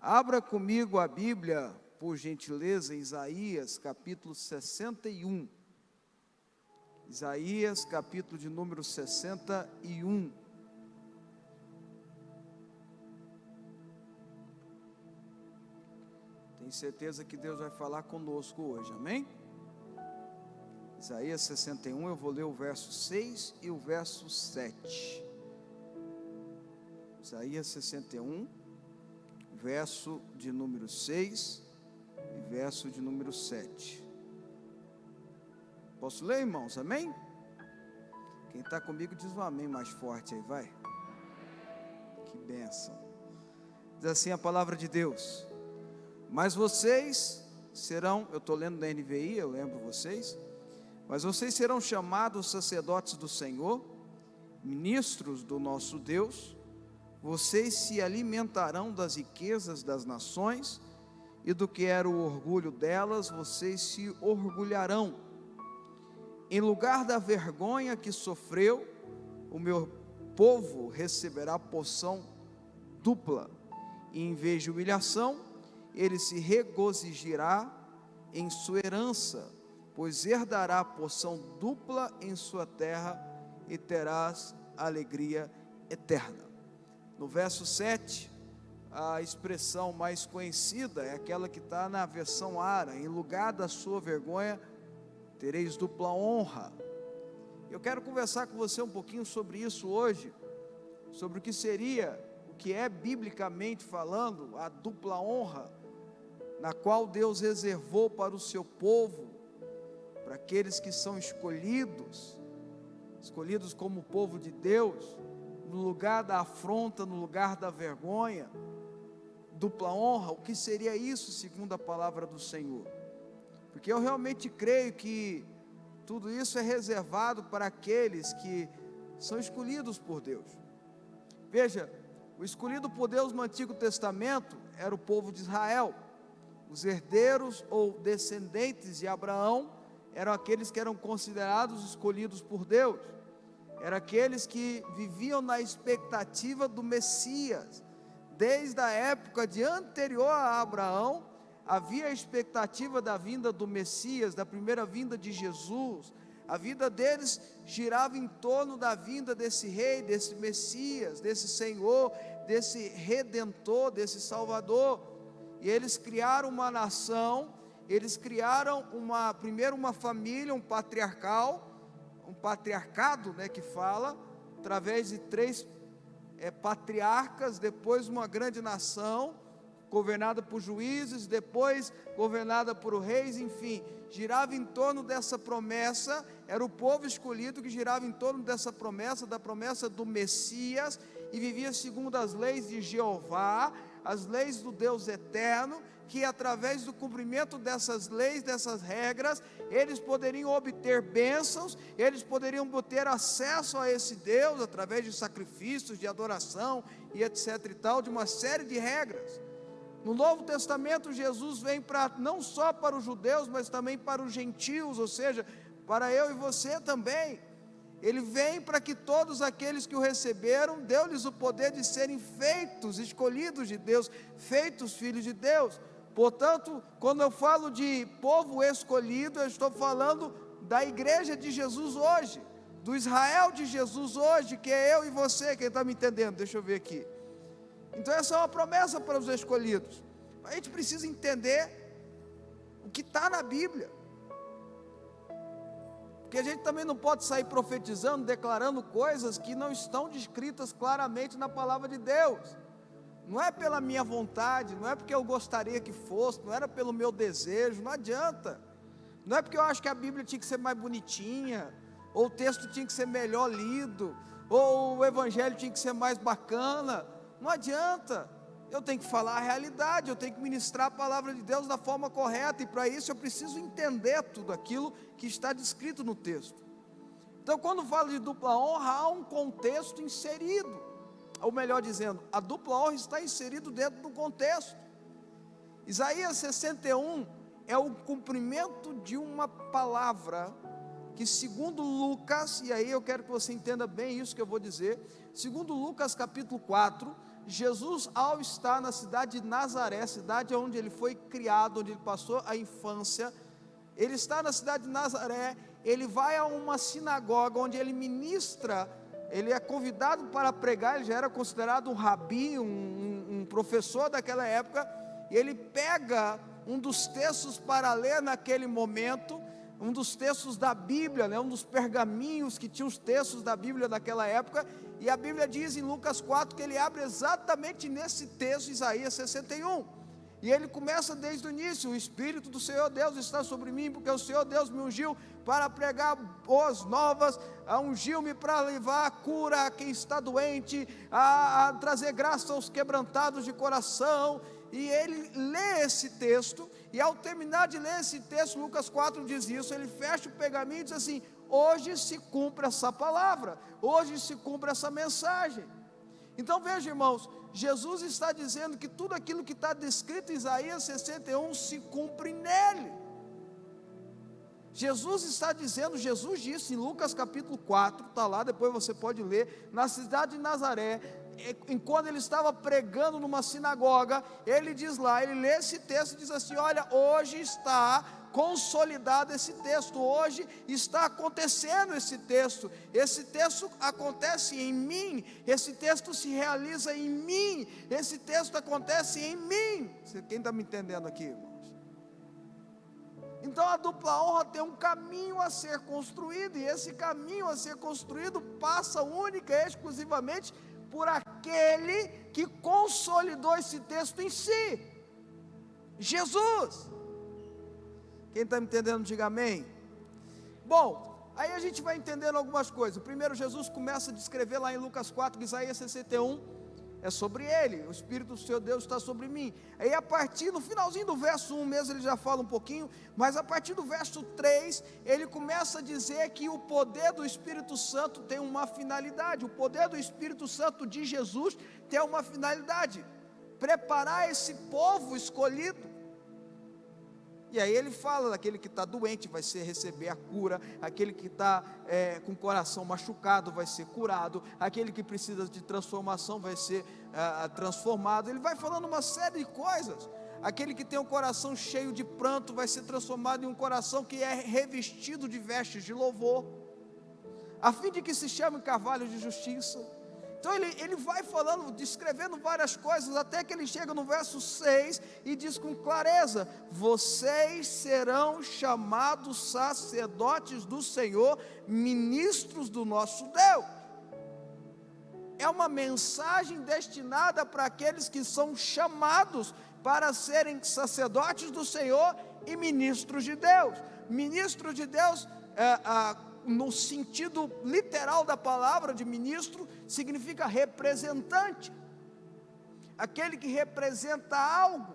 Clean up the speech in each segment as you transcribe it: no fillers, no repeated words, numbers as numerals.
Abra comigo a Bíblia, por gentileza, em Isaías, capítulo 61. Isaías, capítulo de número 61. Tenho certeza que Deus vai falar conosco hoje, amém? Isaías 61, eu vou ler o verso 6 e o verso 7. Isaías 61, verso de número 6 e verso de número 7. Posso ler, irmãos? Amém? Quem está comigo diz um amém mais forte aí, vai. Que bênção. Diz assim a palavra de Deus: mas vocês serão, eu estou lendo da NVI, eu lembro vocês, mas vocês serão chamados sacerdotes do Senhor, ministros do nosso Deus. Vocês se alimentarão das riquezas das nações, e do que era o orgulho delas, vocês se orgulharão. Em lugar da vergonha que sofreu, o meu povo receberá porção dupla, e em vez de humilhação, ele se regozijará em sua herança, pois herdará porção dupla em sua terra, e terás alegria eterna. No verso 7, a expressão mais conhecida é aquela que está na versão ARA: em lugar da sua vergonha, tereis dupla honra. Eu quero conversar com você um pouquinho sobre isso hoje, sobre o que seria, o que é biblicamente falando, a dupla honra, na qual Deus reservou para o seu povo, para aqueles que são escolhidos como povo de Deus, no lugar da afronta, no lugar da vergonha. Dupla honra, o que seria isso segundo a palavra do Senhor? Porque eu realmente creio que tudo isso é reservado para aqueles que são escolhidos por Deus. Veja, o escolhido por Deus no Antigo Testamento era o povo de Israel. Os herdeiros ou descendentes de Abraão eram aqueles que eram considerados escolhidos por Deus. Eram aqueles que viviam na expectativa do Messias. Desde a época de anterior a Abraão, havia a expectativa da vinda do Messias, da primeira vinda de Jesus. A vida deles girava em torno da vinda desse rei, desse Messias, desse Senhor, desse Redentor, desse Salvador. E eles criaram uma nação, eles criaram primeiro uma família, um patriarcado, que fala, através de 3 patriarcas, depois uma grande nação, governada por juízes, depois governada por reis, enfim, girava em torno dessa promessa. Era o povo escolhido que girava em torno dessa promessa, da promessa do Messias, e vivia segundo as leis de Jeová, as leis do Deus eterno, que através do cumprimento dessas leis, dessas regras, eles poderiam obter bênçãos, eles poderiam ter acesso a esse Deus, através de sacrifícios, de adoração, e etc e tal, de uma série de regras. No Novo Testamento, Jesus vem não só para os judeus, mas também para os gentios, ou seja, para eu e você também. Ele vem para que todos aqueles que o receberam, deu-lhes o poder de serem feitos, escolhidos de Deus, feitos filhos de Deus. Portanto, quando eu falo de povo escolhido, eu estou falando da igreja de Jesus hoje, do Israel de Jesus hoje, que é eu e você. Quem está me entendendo? Deixa eu ver aqui. Então essa é uma promessa para os escolhidos. A gente precisa entender o que está na Bíblia, porque a gente também não pode sair profetizando, declarando coisas que não estão descritas claramente na palavra de Deus. Não é pela minha vontade, não é porque eu gostaria que fosse, não era pelo meu desejo, não adianta. Não é porque eu acho que a Bíblia tinha que ser mais bonitinha, ou o texto tinha que ser melhor lido, ou o Evangelho tinha que ser mais bacana. Não adianta. Eu tenho que falar a realidade, eu tenho que ministrar a palavra de Deus da forma correta, e para isso eu preciso entender tudo aquilo que está descrito no texto. Então, quando falo de dupla honra, há um contexto inserido, ou melhor dizendo, a dupla honra está inserido dentro do contexto. Isaías 61 é o cumprimento de uma palavra que, segundo Lucas, e aí eu quero que você entenda bem isso que eu vou dizer, segundo Lucas capítulo 4, Jesus, ao estar na cidade de Nazaré, cidade onde ele foi criado, onde ele passou a infância, ele está na cidade de Nazaré, ele vai a uma sinagoga onde ele ministra, ele é convidado para pregar, ele já era considerado um rabi, um professor daquela época, e ele pega um dos textos para ler naquele momento, um dos textos da Bíblia, um dos pergaminhos que tinha os textos da Bíblia daquela época, e a Bíblia diz em Lucas 4 que ele abre exatamente nesse texto, Isaías 61, e ele começa desde o início: o Espírito do Senhor Deus está sobre mim, porque o Senhor Deus me ungiu para pregar boas novas, ungiu-me para levar a cura a quem está doente, a trazer graça aos quebrantados de coração. E ele lê esse texto, e ao terminar de ler esse texto, Lucas 4 diz isso, ele fecha o pergaminho e diz assim: hoje se cumpre essa palavra, hoje se cumpre essa mensagem. Então veja, irmãos, Jesus está dizendo que tudo aquilo que está descrito em Isaías 61 se cumpre nele. Jesus está dizendo, Jesus disse em Lucas capítulo 4, está lá, depois você pode ler, na cidade de Nazaré, enquanto ele estava pregando numa sinagoga, ele diz lá, ele lê esse texto e diz assim: olha, hoje está consolidado esse texto, hoje está acontecendo esse texto acontece em mim, esse texto se realiza em mim, esse texto acontece em mim. Quem está me entendendo aqui, irmãos? Então a dupla honra tem um caminho a ser construído, e esse caminho a ser construído passa única e exclusivamente por aquele que consolidou esse texto em si, Jesus. Quem está me entendendo, diga amém. Bom, aí a gente vai entendendo algumas coisas. Primeiro, Jesus começa a descrever lá em Lucas 4, Isaías 61, é sobre ele, o Espírito do Senhor Deus está sobre mim. Aí a partir, no finalzinho do verso 1 mesmo, ele já fala um pouquinho, mas a partir do verso 3, ele começa a dizer que o poder do Espírito Santo tem uma finalidade, o poder do Espírito Santo de Jesus tem uma finalidade: preparar esse povo escolhido. E aí ele fala daquele que está doente vai receber a cura, aquele que está com o coração machucado vai ser curado, aquele que precisa de transformação vai ser transformado. Ele vai falando uma série de coisas. Aquele que tem o coração cheio de pranto vai ser transformado em um coração que é revestido de vestes de louvor, a fim de que se chame carvalho de justiça. Então ele vai falando, descrevendo várias coisas, até que ele chega no verso 6 e diz com clareza: vocês serão chamados sacerdotes do Senhor, ministros do nosso Deus. É uma mensagem destinada para aqueles que são chamados para serem sacerdotes do Senhor e ministros de Deus. Ministros de Deus, no sentido literal da palavra de ministro, significa representante, aquele que representa algo,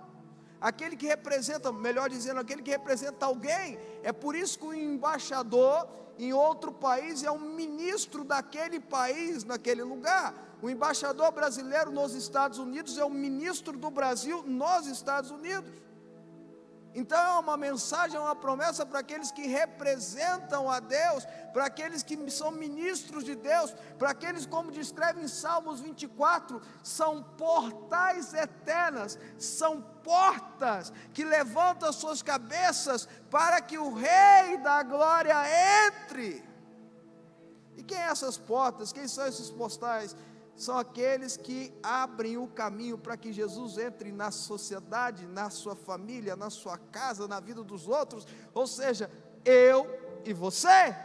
aquele que representa, melhor dizendo, aquele que representa alguém. É por isso que o embaixador em outro país é um ministro daquele país, naquele lugar. O embaixador brasileiro nos Estados Unidos é um ministro do Brasil nos Estados Unidos. Então é uma mensagem, é uma promessa para aqueles que representam a Deus, para aqueles que são ministros de Deus, para aqueles, como descreve em Salmos 24, são portais eternas, são portas que levantam suas cabeças para que o Rei da Glória entre. E quem é essas portas? Quem são esses portais? São aqueles que abrem o caminho para que Jesus entre na sociedade, na sua família, na sua casa, na vida dos outros, ou seja, eu e você.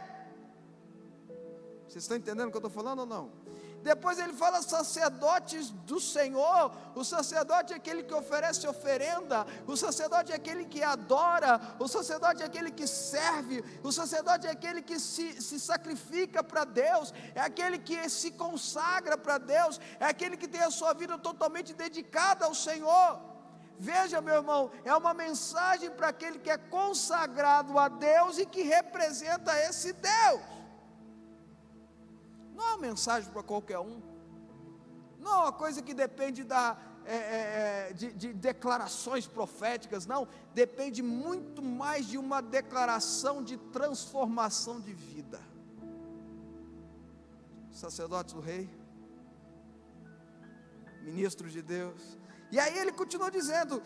Vocês estão entendendo o que eu estou falando ou não? Depois ele fala sacerdotes do Senhor. O sacerdote é aquele que oferece oferenda, o sacerdote é aquele que adora, o sacerdote é aquele que serve, o sacerdote é aquele que se sacrifica para Deus, é aquele que se consagra para Deus, é aquele que tem a sua vida totalmente dedicada ao Senhor. Veja, meu irmão, é uma mensagem para aquele que é consagrado a Deus e que representa esse Deus. Não é uma mensagem para qualquer um, não é uma coisa que depende de declarações proféticas, não, depende muito mais de uma declaração de transformação de vida. Sacerdotes do Rei, ministros de Deus. E aí ele continua dizendo,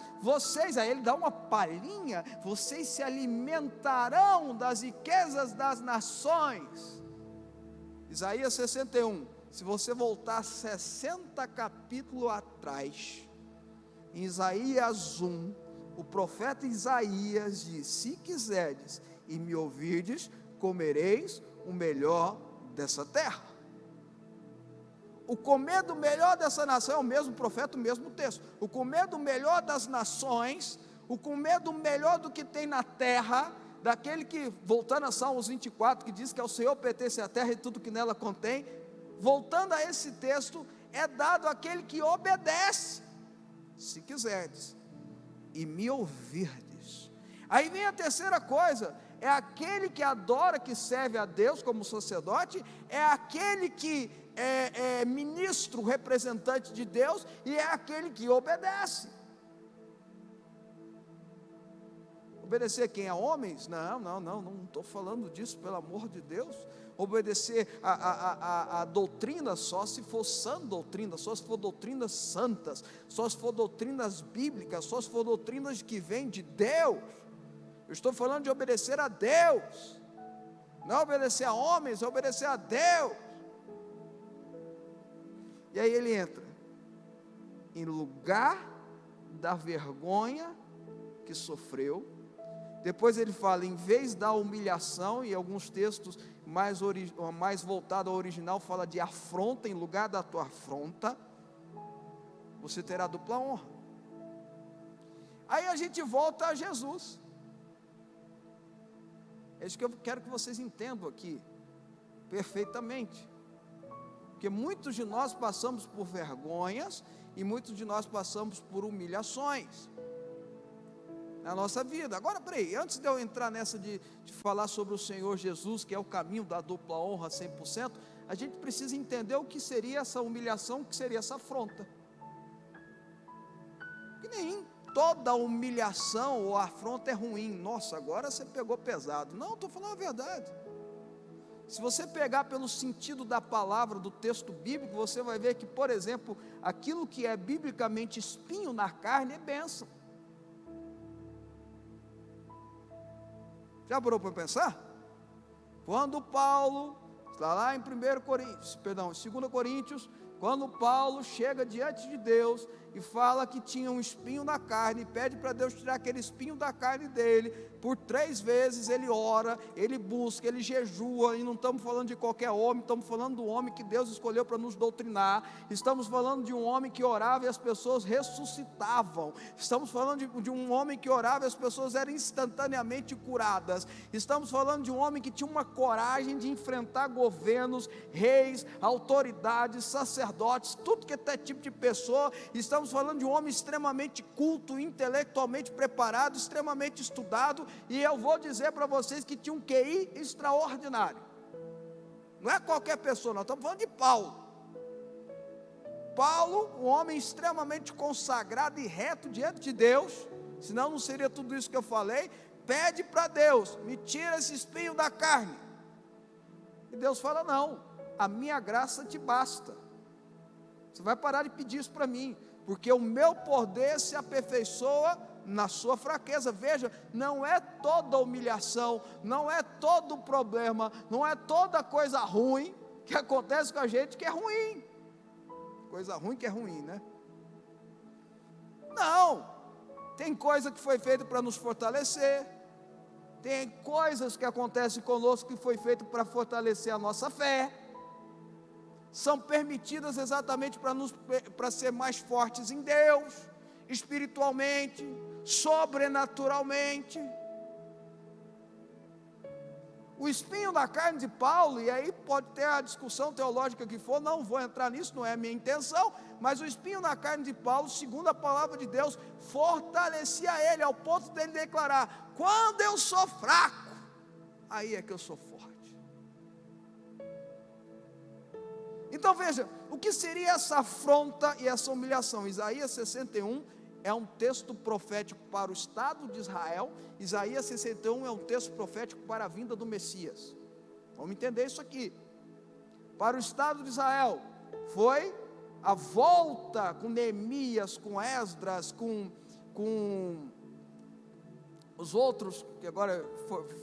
aí ele dá uma palhinha, vocês se alimentarão das riquezas das nações. Isaías 61, se você voltar 60 capítulos atrás, em Isaías 1, o profeta Isaías diz, se quiserdes e me ouvirdes, comereis o melhor dessa terra. O comer do melhor dessa nação é o mesmo profeta, o mesmo texto. O comer do melhor das nações, o comer do melhor do que tem na terra, daquele que, voltando a Salmos 24, que diz que ao Senhor pertence a terra e tudo que nela contém, voltando a esse texto, é dado àquele que obedece, se quiserdes, e me ouvirdes. Aí vem a terceira coisa, é aquele que adora, que serve a Deus como sacerdote, é aquele que é ministro, representante de Deus, e é aquele que obedece. Obedecer quem? A homens? Não estou falando disso, pelo amor de Deus. Obedecer a doutrina só se for sã doutrina, só se for doutrinas santas, só se for doutrinas bíblicas, só se for doutrinas que vêm de Deus. Eu estou falando de obedecer a Deus, não obedecer a homens, é obedecer a Deus. E aí ele entra, em lugar da vergonha que sofreu. Depois ele fala, em vez da humilhação, e alguns textos mais voltados ao original, fala de afronta, em lugar da tua afronta, você terá dupla honra. Aí a gente volta a Jesus. É isso que eu quero que vocês entendam aqui, perfeitamente. Porque muitos de nós passamos por vergonhas, e muitos de nós passamos por humilhações na nossa vida. Agora, peraí, antes de eu entrar nessa de falar sobre o Senhor Jesus, que é o caminho da dupla honra 100%, a gente precisa entender o que seria essa humilhação, o que seria essa afronta. Que nem toda humilhação ou afronta é ruim. Nossa, agora você pegou pesado. Não, estou falando a verdade. Se você pegar pelo sentido da palavra, do texto bíblico, você vai ver que, por exemplo, aquilo que é biblicamente espinho na carne é bênção. Já parou para pensar? Quando Paulo, está lá em 2 Coríntios, quando Paulo chega diante de Deus e fala que tinha um espinho na carne, e pede para Deus tirar aquele espinho da carne dele, por 3 vezes ele ora, ele busca, ele jejua, e não estamos falando de qualquer homem, estamos falando do homem que Deus escolheu para nos doutrinar, estamos falando de um homem que orava e as pessoas ressuscitavam, estamos falando de um homem que orava e as pessoas eram instantaneamente curadas, estamos falando de um homem que tinha uma coragem de enfrentar governos, reis, autoridades, sacerdotes, tudo que é tipo de pessoa. Estamos falando de um homem extremamente culto, intelectualmente preparado, extremamente estudado, e eu vou dizer para vocês que tinha um QI extraordinário. Não é qualquer pessoa, nós estamos falando de Paulo. Paulo, um homem extremamente consagrado e reto diante de Deus, senão não seria tudo isso que eu falei, pede para Deus, me tira esse espinho da carne, e Deus fala, não, a minha graça te basta, você vai parar de pedir isso para mim, porque o meu poder se aperfeiçoa na sua fraqueza. Veja, não é toda humilhação, não é todo problema, não é toda coisa ruim que acontece com a gente que é ruim, coisa ruim que é ruim, né? Não, tem coisa que foi feita para nos fortalecer, tem coisas que acontecem conosco que foi feito para fortalecer a nossa fé, são permitidas exatamente para ser mais fortes em Deus, espiritualmente, sobrenaturalmente. O espinho da carne de Paulo, e aí pode ter a discussão teológica que for, não vou entrar nisso, não é a minha intenção, mas o espinho na carne de Paulo, segundo a palavra de Deus, fortalecia ele, ao ponto dele declarar, quando eu sou fraco, aí é que eu sou forte. Então veja, o que seria essa afronta e essa humilhação? Isaías 61 é um texto profético para o Estado de Israel, Isaías 61 é um texto profético para a vinda do Messias. Vamos entender isso aqui. Para o Estado de Israel, foi a volta com Neemias, com Esdras, com os outros, que agora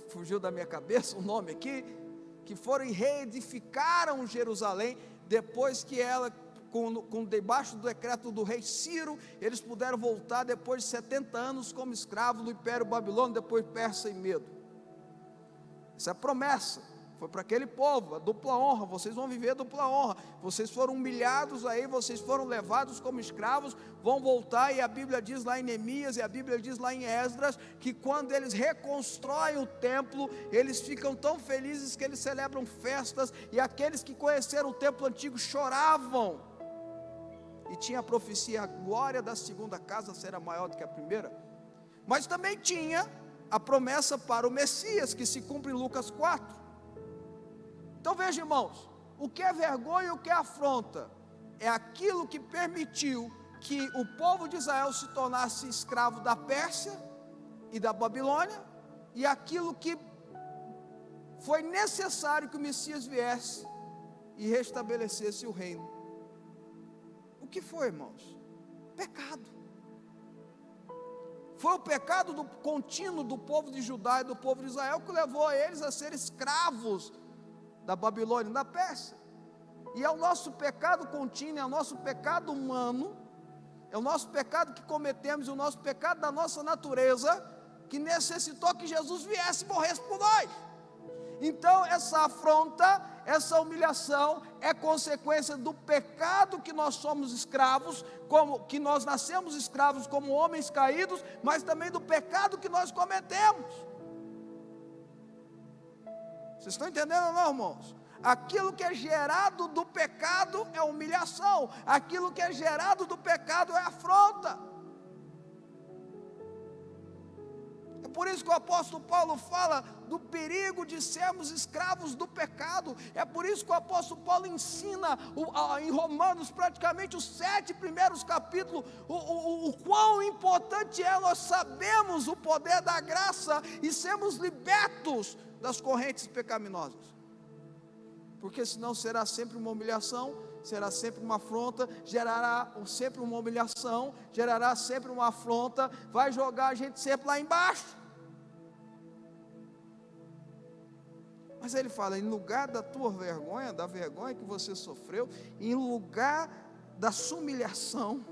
fugiu da minha cabeça o nome aqui, que foram e reedificaram Jerusalém, depois que ela, debaixo do decreto do rei Ciro, eles puderam voltar depois de 70 anos como escravos do Império Babilônio, depois Persa e Medo. Essa é a promessa, foi para aquele povo, a dupla honra, vocês vão viver a dupla honra, vocês foram humilhados aí, vocês foram levados como escravos, vão voltar, e a Bíblia diz lá em Neemias, e a Bíblia diz lá em Esdras, que quando eles reconstroem o templo, eles ficam tão felizes que eles celebram festas, e aqueles que conheceram o templo antigo choravam, e tinha a profecia, a glória da segunda casa será maior do que a primeira, mas também tinha a promessa para o Messias, que se cumpre em Lucas 4, então veja, irmãos, o que é vergonha e o que é afronta, é aquilo que permitiu que o povo de Israel se tornasse escravo da Pérsia e da Babilônia, e aquilo que foi necessário que o Messias viesse e restabelecesse o reino. O que foi, irmãos? Pecado. Foi o pecado contínuo do povo de Judá e do povo de Israel que levou eles a ser escravos da Babilônia e da Pérsia. E é o nosso pecado contínuo, é o nosso pecado humano, é o nosso pecado que cometemos, é o nosso pecado da nossa natureza, que necessitou que Jesus viesse e morresse por nós. Então essa afronta, essa humilhação é consequência do pecado que nós somos escravos, como que nós nascemos escravos como homens caídos, mas também do pecado que nós cometemos. Vocês estão entendendo ou não, irmãos? Aquilo que é gerado do pecado é humilhação, aquilo que é gerado do pecado é afronta. É por isso que o apóstolo Paulo fala do perigo de sermos escravos do pecado. É por isso que o apóstolo Paulo ensina em Romanos, praticamente os 7 primeiros capítulos, o quão importante é nós sabermos o poder da graça e sermos libertos das correntes pecaminosas, porque senão será sempre uma humilhação, será sempre uma afronta, gerará sempre uma humilhação, gerará sempre uma afronta, vai jogar a gente sempre lá embaixo. Mas ele fala, em lugar da tua vergonha, da vergonha que você sofreu, em lugar da sua humilhação,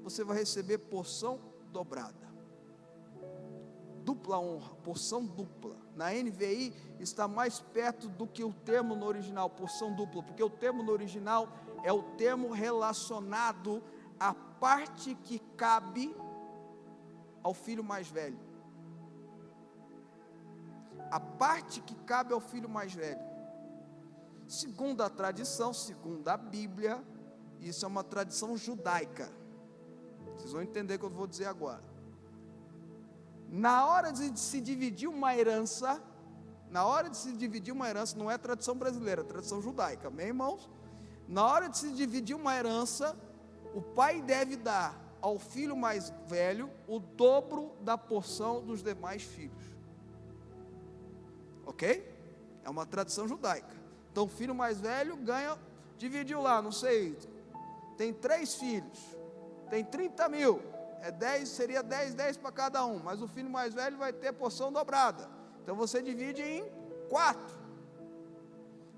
você vai receber porção dobrada. Dupla honra, porção dupla. Na NVI está mais perto do que o termo no original, porção dupla, porque o termo no original é o termo relacionado à parte que cabe ao filho mais velho. A parte que cabe ao filho mais velho. Segundo a tradição, segundo a Bíblia, isso é uma tradição judaica. Vocês vão entender o que eu vou dizer agora. Na hora de se dividir uma herança, não é tradição brasileira, é tradição judaica, amém, irmãos? Na hora de se dividir uma herança, o pai deve dar ao filho mais velho o dobro da porção dos demais filhos, ok? É uma tradição judaica. Então o filho mais velho dividiu lá, não sei, tem 3 filhos, tem 30 mil, seria 10 para cada um, mas o filho mais velho vai ter porção dobrada, então você divide em 4,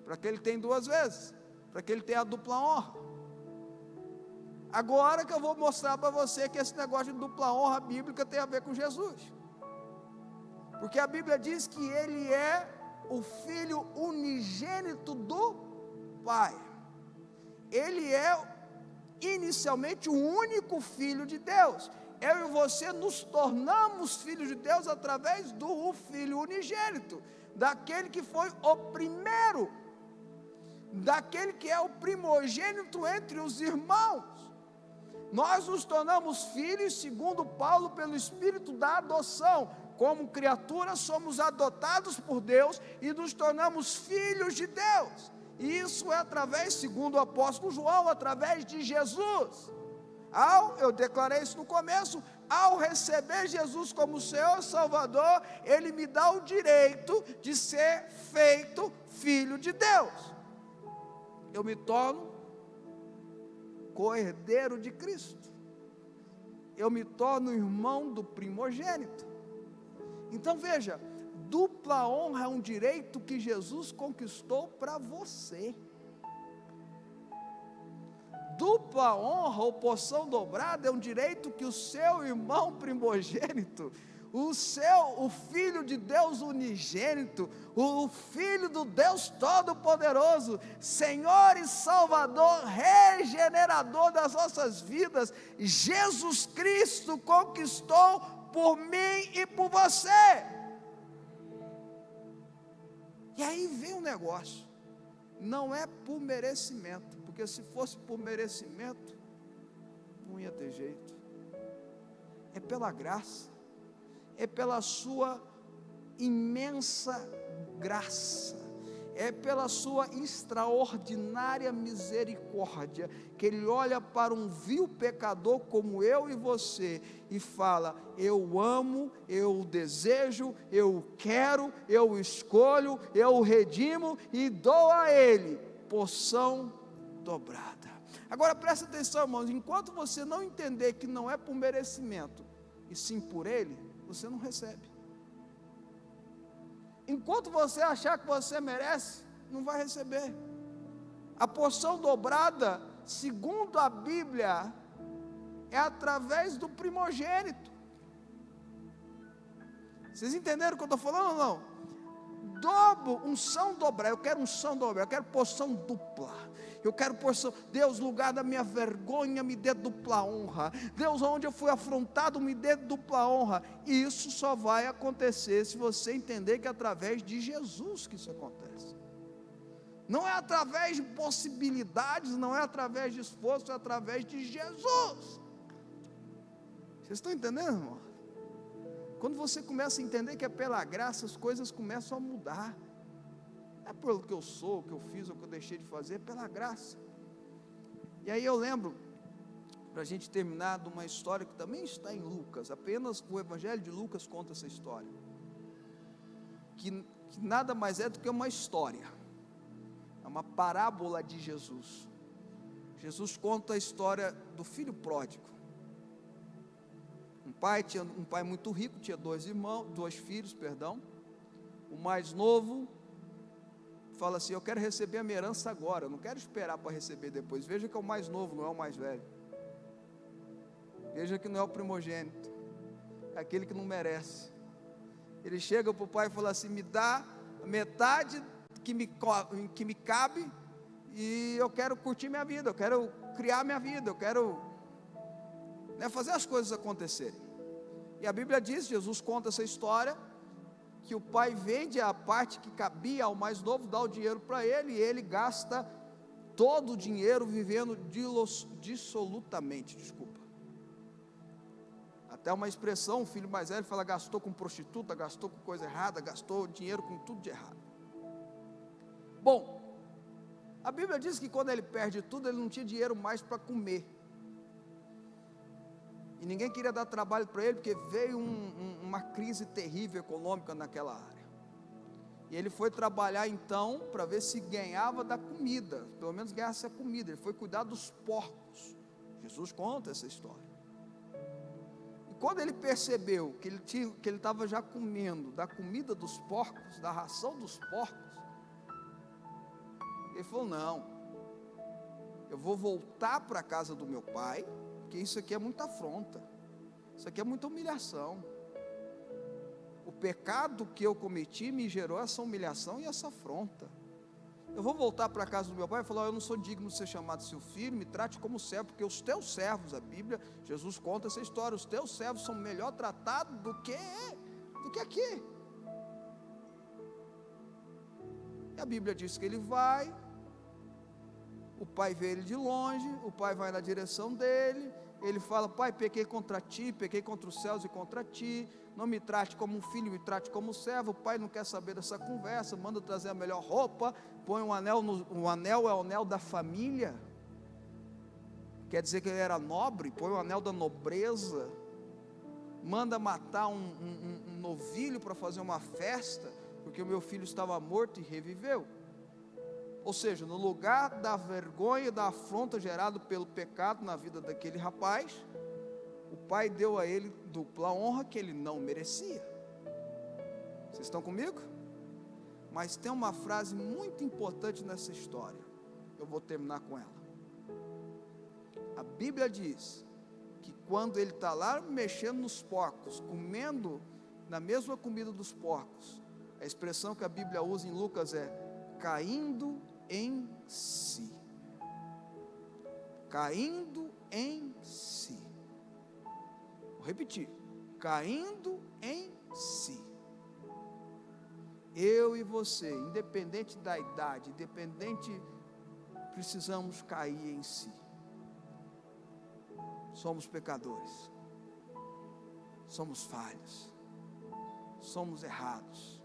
para que ele tenha 2 vezes, para que ele tenha a dupla honra. Agora que eu vou mostrar para você que esse negócio de dupla honra bíblica tem a ver com Jesus, porque a Bíblia diz que ele é o filho unigênito do Pai, ele é inicialmente o único filho de Deus. Eu e você nos tornamos filhos de Deus através do filho unigênito, daquele que foi o primeiro, daquele que é o primogênito entre os irmãos. Nós nos tornamos filhos, segundo Paulo, pelo Espírito da adoção. Como criaturas somos adotados por Deus e nos tornamos filhos de Deus. E isso é através, segundo o apóstolo João, através de Jesus. Eu declarei isso no começo, ao receber Jesus como Senhor e Salvador, Ele me dá o direito de ser feito filho de Deus. Eu me torno co-herdeiro de Cristo. Eu me torno irmão do primogênito. Então veja, dupla honra é um direito que Jesus conquistou para você. Dupla honra ou porção dobrada é um direito que o seu irmão primogênito, o Filho de Deus unigênito, o Filho do Deus Todo-Poderoso, Senhor e Salvador, regenerador das nossas vidas, Jesus Cristo conquistou por mim e por você. E aí vem um negócio, não é por merecimento, porque se fosse por merecimento, não ia ter jeito, é pela graça, é pela sua imensa graça, é pela sua extraordinária misericórdia, que Ele olha para um vil pecador como eu e você, e fala: eu amo, eu desejo, eu quero, eu escolho, eu redimo, e dou a Ele porção dobrada. Agora presta atenção, irmãos, enquanto você não entender que não é por merecimento, e sim por Ele, você não recebe. Enquanto você achar que você merece, não vai receber. A porção dobrada, segundo a Bíblia, é através do primogênito. Vocês entenderam o que eu estou falando ou não? Unção dobrada, eu quero unção dobrada, eu quero porção dupla. Eu quero porção, Deus, lugar da minha vergonha, me dê dupla honra. Deus, onde eu fui afrontado, me dê dupla honra. E isso só vai acontecer se você entender que é através de Jesus que isso acontece. Não é através de possibilidades, não é através de esforço, é através de Jesus. Vocês estão entendendo, irmão? Quando você começa a entender que é pela graça, as coisas começam a mudar. Não é pelo que eu sou, o que eu fiz, ou o que eu deixei de fazer, é pela graça. E aí eu lembro, para a gente terminar, de uma história que também está em Lucas, apenas o Evangelho de Lucas conta essa história, que nada mais é do que uma história, é uma parábola de Jesus. Jesus conta a história do filho pródigo. Um pai tinha um pai muito rico, tinha dois filhos. O mais novo fala assim: eu quero receber a minha herança agora, eu não quero esperar para receber depois. Veja que é o mais novo, não é o mais velho. Veja que não é o primogênito, é aquele que não merece. Ele chega para o pai e fala assim: me dá a metade que me cabe, e eu quero curtir minha vida, eu quero criar minha vida, eu quero fazer as coisas acontecerem. E a Bíblia diz, Jesus conta essa história, que o pai vende a parte que cabia ao mais novo, dá o dinheiro para ele, e ele gasta todo o dinheiro vivendo dissolutamente, até uma expressão, o filho mais velho fala: gastou com prostituta, gastou com coisa errada, gastou dinheiro com tudo de errado. Bom, a Bíblia diz que quando ele perde tudo, ele não tinha dinheiro mais para comer, e ninguém queria dar trabalho para ele, porque veio uma crise terrível econômica naquela área, e ele foi trabalhar então, para ver se ganhava da comida, pelo menos ganhasse a comida. Ele foi cuidar dos porcos. Jesus conta essa história, e quando ele percebeu que ele estava já comendo da comida dos porcos, da ração dos porcos, ele falou: não, eu vou voltar para a casa do meu pai, porque isso aqui é muita afronta, isso aqui é muita humilhação. O pecado que eu cometi me gerou essa humilhação e essa afronta. Eu vou voltar para a casa do meu pai e falar: eu não sou digno de ser chamado seu filho, me trate como servo, porque os teus servos, a Bíblia, Jesus conta essa história, os teus servos são melhor tratados do que aqui. E a Bíblia diz que ele vai, o pai vê ele de longe, o pai vai na direção dele, ele fala: pai, pequei contra ti, pequei contra os céus e contra ti, não me trate como um filho, me trate como servo. O pai não quer saber dessa conversa, manda trazer a melhor roupa, põe um anel, o anel é o anel da família, quer dizer que ele era nobre, põe o anel da nobreza, manda matar um novilho para fazer uma festa, porque o meu filho estava morto e reviveu. Ou seja, no lugar da vergonha e da afronta gerado pelo pecado na vida daquele rapaz, o pai deu a ele dupla honra que ele não merecia. Vocês estão comigo? Mas tem uma frase muito importante nessa história. Eu vou terminar com ela. A Bíblia diz que quando ele está lá mexendo nos porcos, comendo na mesma comida dos porcos, a expressão que a Bíblia usa em Lucas é caindo em si. Caindo em si. Vou repetir. Caindo em si. Eu e você, independente da idade, precisamos cair em si. Somos pecadores. Somos falhos. Somos errados.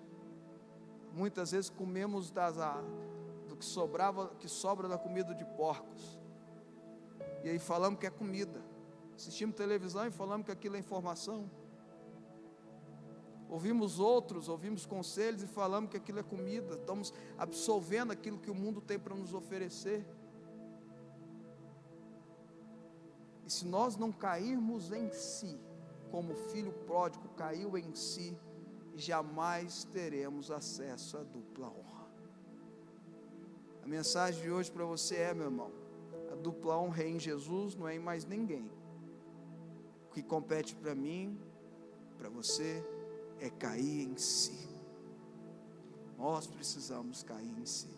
Muitas vezes comemos do que sobra da comida de porcos. E aí falamos que é comida. Assistimos televisão e falamos que aquilo é informação. Ouvimos conselhos e falamos que aquilo é comida. Estamos absorvendo aquilo que o mundo tem para nos oferecer. E se nós não cairmos em si, como o filho pródigo caiu em si, jamais teremos acesso à dupla honra. A mensagem de hoje para você é, meu irmão, a dupla honra é em Jesus, não é em mais ninguém. O que compete para mim, para você, é cair em si. Nós precisamos cair em si.